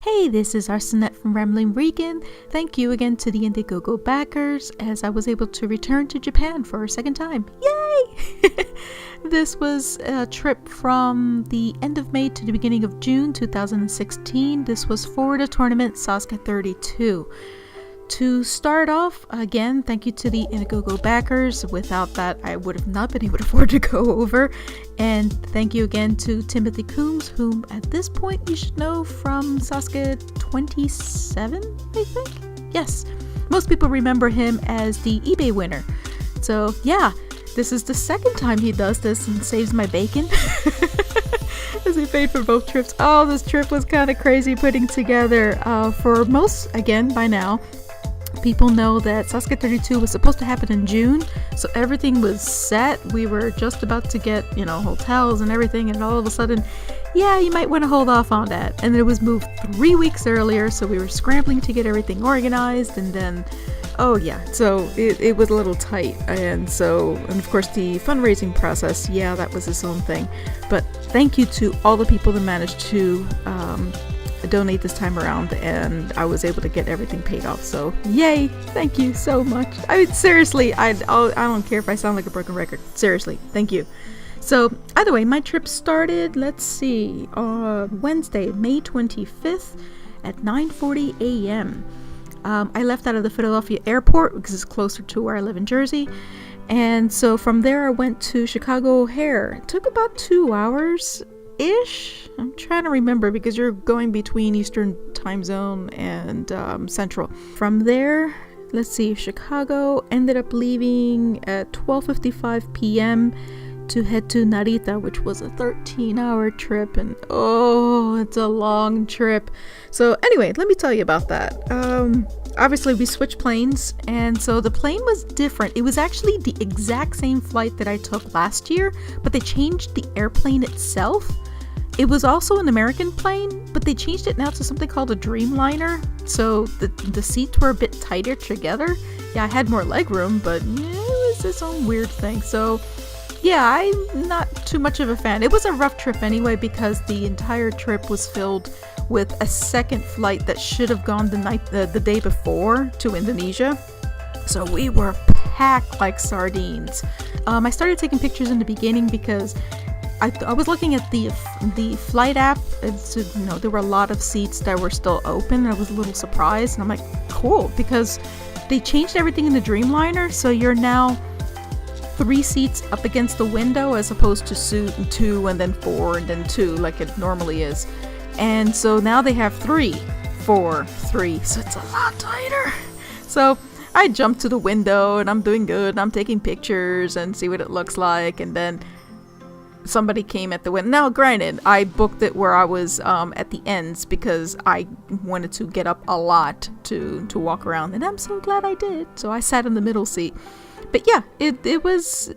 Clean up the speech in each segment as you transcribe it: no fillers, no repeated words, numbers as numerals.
Hey, this is Arsenette from Rambling Rican. Thank you again to the Indiegogo backers as I was able to return to Japan for a second time. Yay! This was a trip from the end of May to the beginning of June 2016. This was for the tournament Sasuke 32. To start off, again, thank you to the Indiegogo backers. Without that, I would have not been able to afford to go over. And thank you again to Timothy Coombs, whom at this point you should know from Sasuke 27, I think? Yes, most people remember him as the eBay winner. So yeah, this is the second time he does this and saves my bacon. As he paid for both trips. Oh, this trip was kind of crazy putting together. For most, again, by now, people know that Sasuke 32 was supposed to happen in June, so everything was set. We were just about to get, hotels and everything, and all of a sudden, yeah, you might want to hold off on that. And it was moved 3 weeks earlier, so we were scrambling to get everything organized, and then, oh yeah, so it was a little tight. And of course the fundraising process, yeah, that was its own thing. But thank you to all the people that managed to donate this time around, and I was able to get everything paid off, so yay, thank you so much. I mean, seriously, I don't care if I sound like a broken record, seriously, thank you. So either way, my trip started, let's see, Wednesday, May 25th at 9:40 a.m. I left out of the Philadelphia airport because it's closer to where I live in Jersey, and so from there I went to Chicago O'Hare. It took about 2 hours ish. I'm trying to remember because you're going between Eastern time zone and Central. From there, let's see, Chicago, ended up leaving at 12:55 p.m. to head to Narita, which was a 13-hour trip, and oh, it's a long trip. So anyway, let me tell you about that. Obviously we switched planes, and so the plane was different. It was actually the exact same flight that I took last year, but they changed the airplane itself. It was also an American plane, but they changed it now to something called a Dreamliner, so the seats were a bit tighter together. Yeah, I had more legroom, but yeah, it was its own weird thing. So yeah, I'm not too much of a fan. It was a rough trip anyway because the entire trip was filled with a second flight that should have gone the day before to Indonesia. So we were packed like sardines. I started taking pictures in the beginning because I was looking at the flight app. There were a lot of seats that were still open. I was a little surprised, and I'm like, cool, because they changed everything in the Dreamliner, so you're now 3 seats up against the window as opposed to 2 and then 4 and then 2 like it normally is. And so now they have 3, 4, 3, so it's a lot tighter. So I jumped to the window and I'm doing good, and I'm taking pictures and see what it looks like, and then somebody came at the window. Now granted, I booked it where I was at the ends because I wanted to get up a lot to walk around, and I'm so glad I did. So I sat in the middle seat. But yeah, it was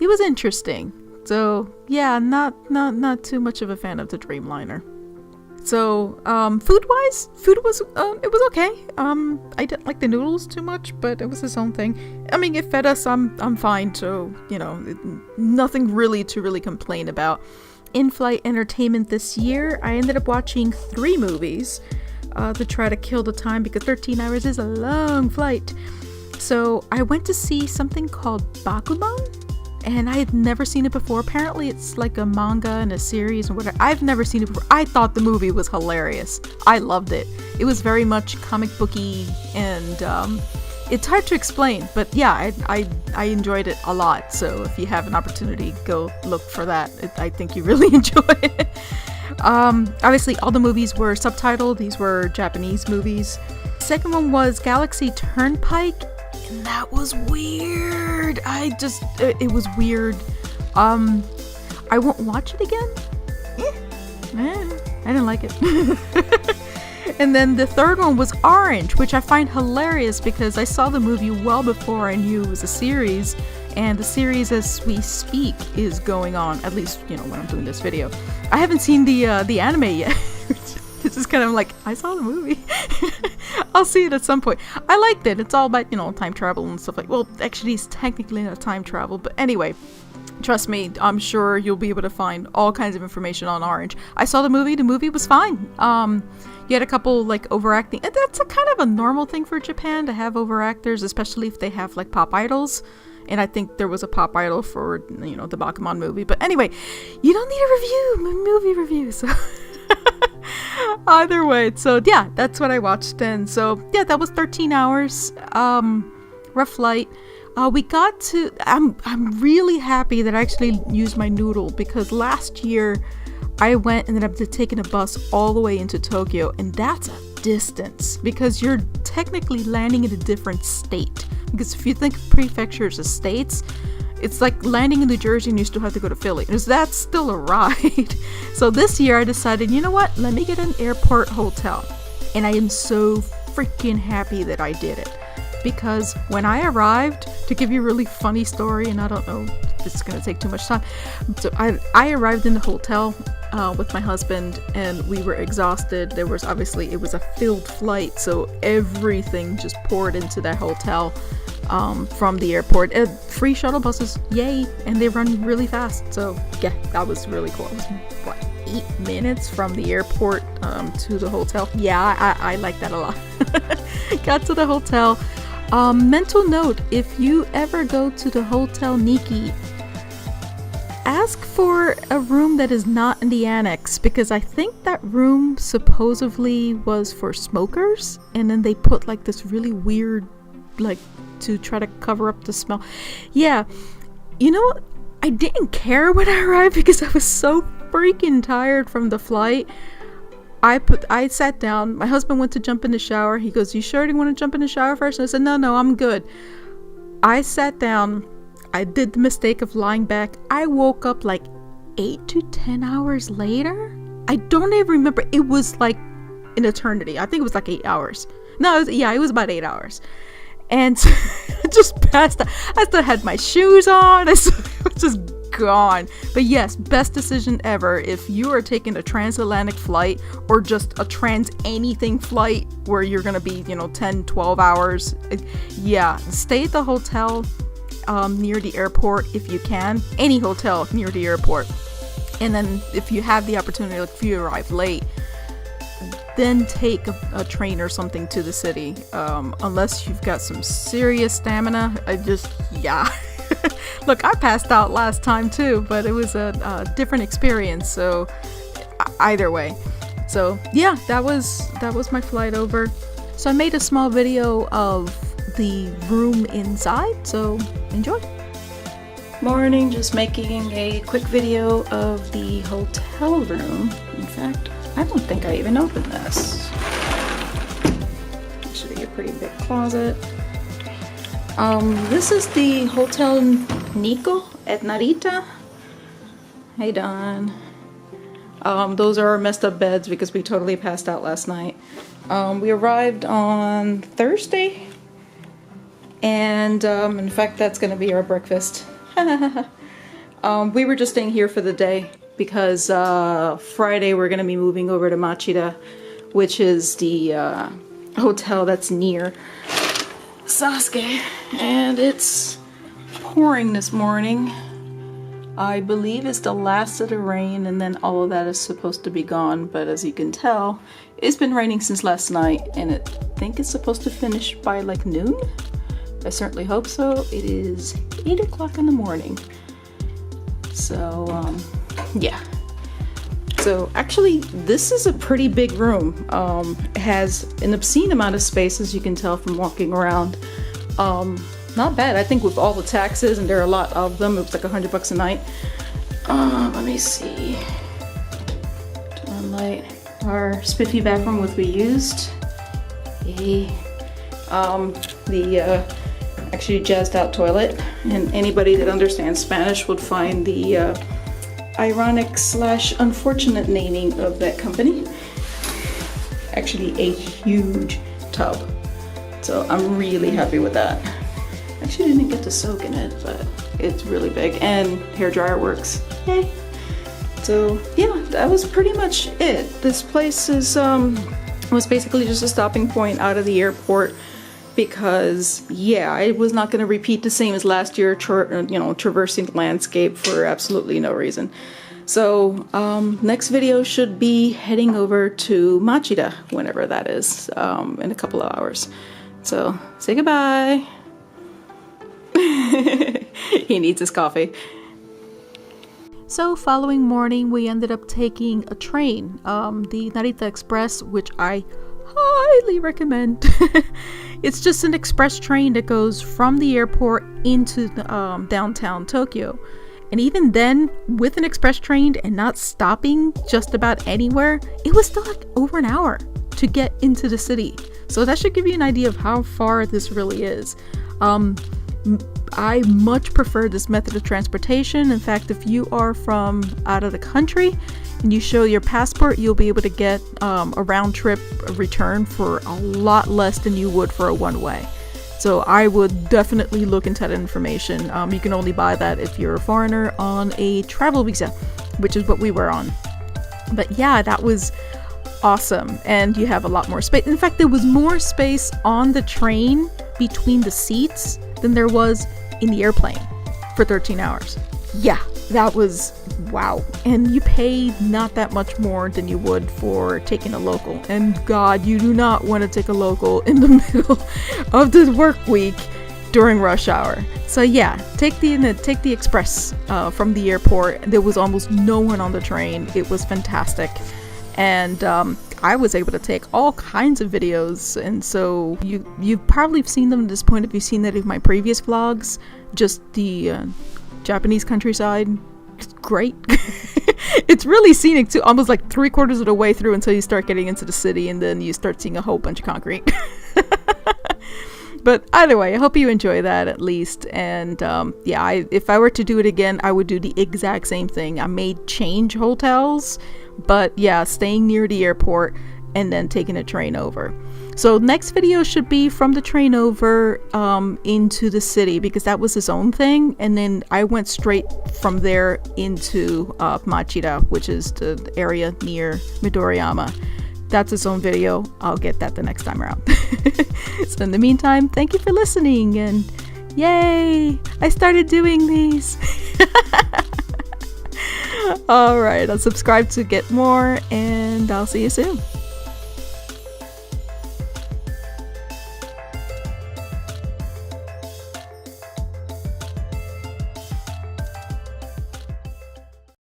interesting. So yeah, not too much of a fan of the Dreamliner. So food was it was okay. I didn't like the noodles too much, but it was its own thing. I mean, it fed us. I'm fine. So nothing really to complain about. In-flight entertainment this year, I ended up watching 3 movies to try to kill the time because 13 hours is a long flight. So I went to see something called Bakuman, and I had never seen it before. Apparently it's like a manga and a series and whatever. I've never seen it before. I thought the movie was hilarious. I loved it. It was very much comic booky, and it's hard to explain, but yeah, I enjoyed it a lot. So if you have an opportunity, go look for that. I think you really enjoy it. Obviously all the movies were subtitled. These were Japanese movies. Second one was Galaxy Turnpike, and that was weird. It was weird. I won't watch it again. I didn't like it. And then the third one was Orange, which I find hilarious because I saw the movie well before I knew it was a series, and the series as we speak is going on, at least when I'm doing this video. I haven't seen the anime yet. It's just kind of like, I saw the movie. I'll see it at some point. I liked it. It's all about, time travel and stuff like, well, actually it's technically not time travel, but anyway. Trust me, I'm sure you'll be able to find all kinds of information on Orange. I saw the movie was fine. You had a couple like overacting, and that's a kind of a normal thing for Japan to have overactors, especially if they have like pop idols. And I think there was a pop idol for, you know, the Bakuman movie. But anyway, you don't need a movie review, so either way. So yeah, that's what I watched. And so yeah, that was 13 hours. Rough flight. We got to, I'm really happy that I actually used my noodle, because last year I went and then I've taken a bus all the way into Tokyo, and that's a distance because you're technically landing in a different state. Because if you think of prefectures as states, it's like landing in New Jersey and you still have to go to Philly. Because that's still a ride. So this year I decided, you know what? Let me get an airport hotel. And I am so freaking happy that I did it. Because when I arrived, to give you a really funny story, and I don't know if this is going to take too much time. So I arrived in the hotel with my husband, and we were exhausted. It was a filled flight, so everything just poured into that hotel from the airport. Free shuttle buses, yay, and they run really fast. So yeah, that was really cool. It was, what, 8 minutes from the airport to the hotel. Yeah, I like that a lot. Got to the hotel. Mental note, if you ever go to the Hotel Nikki, ask for a room that is not in the annex, because I think that room supposedly was for smokers, and then they put like this really weird, like, to try to cover up the smell. Yeah, you know what? I didn't care when I arrived because I was so freaking tired from the flight. I sat down. My husband went to jump in the shower. He goes, "You sure you want to jump in the shower first?" And I said, No, I'm good. I sat down. I did the mistake of lying back. I woke up like 8 to 10 hours later. I don't even remember. It was like an eternity. I think it was like 8 hours. No, it was about 8 hours. And I just passed out. I still had my shoes on. I was just gone. But yes, best decision ever if you are taking a transatlantic flight or just a trans anything flight where you're gonna be, 10, 12 hours. Yeah, stay at the hotel near the airport if you can. Any hotel near the airport. And then if you have the opportunity, like if you arrive late, then take a train or something to the city. Unless you've got some serious stamina. Look, I passed out last time too, but it was a different experience, so either way. So yeah, that was my flight over. So I made a small video of the room inside, so enjoy. Morning, just making a quick video of the hotel room. In fact, I don't think I even opened this. Actually, a pretty big closet. This is the Hotel Nikko at Narita. Hey, Don. Those are our messed up beds because we totally passed out last night. We arrived on Thursday, and in fact, that's gonna be our breakfast. We were just staying here for the day because Friday we're gonna be moving over to Machida, which is the hotel that's near Sasuke, and it's pouring this morning. I believe it's the last of the rain, and then all of that is supposed to be gone, but as you can tell, it's been raining since last night, and I think it's supposed to finish by like noon. I certainly hope so. It is 8 o'clock in the morning. So, yeah. So actually, this is a pretty big room. It has an obscene amount of space, as you can tell from walking around. Not bad. I think with all the taxes, and there are a lot of them, it was like $100 a night. Let me see. Turn on light. Our spiffy bathroom, which we used. The actually jazzed out toilet, and anybody that understands Spanish would find the ironic / unfortunate naming of that company. Actually a huge tub, so I'm really happy with that. Actually didn't get to soak in it, but it's really big, and hair dryer works. Yay. So yeah, that was pretty much it. This place is was basically just a stopping point out of the airport, because yeah, I was not going to repeat the same as last year, traversing the landscape for absolutely no reason. So next video should be heading over to Machida, whenever that is, in a couple of hours. So say goodbye. He needs his coffee. So following morning, we ended up taking a train, the Narita Express, which I highly recommend. It's just an express train that goes from the airport into downtown Tokyo. And even then, with an express train and not stopping just about anywhere, it was still like over an hour to get into the city. So that should give you an idea of how far this really is. I much prefer this method of transportation. In fact, if you are from out of the country and you show your passport, you'll be able to get a round trip return for a lot less than you would for a one-way. So I would definitely look into that information. You can only buy that if you're a foreigner on a travel visa, which is what we were on. But yeah, that was awesome. And you have a lot more space. In fact, there was more space on the train between the seats than there was in the airplane for 13 hours. Yeah, that was wow. And you pay not that much more than you would for taking a local. And God, you do not want to take a local in the middle of the work week during rush hour. So yeah, take the express from the airport. There was almost no one on the train. It was fantastic. And I was able to take all kinds of videos, and so you've probably seen them at this point if you've seen any of my previous vlogs. Just the Japanese countryside. It's great. It's really scenic too, almost like 3/4 of the way through until you start getting into the city, and then you start seeing a whole bunch of concrete. But either way, I hope you enjoy that at least. And yeah, if I were to do it again, I would do the exact same thing. I may change hotels, but yeah, staying near the airport and then taking a train over. So next video should be from the train over into the city, because that was his own thing. And then I went straight from there into Machida, which is the area near Midoriyama. That's its own video. I'll get that the next time around. So in the meantime, thank you for listening, and yay! I started doing these. Alright, I'll subscribe to get more, and I'll see you soon.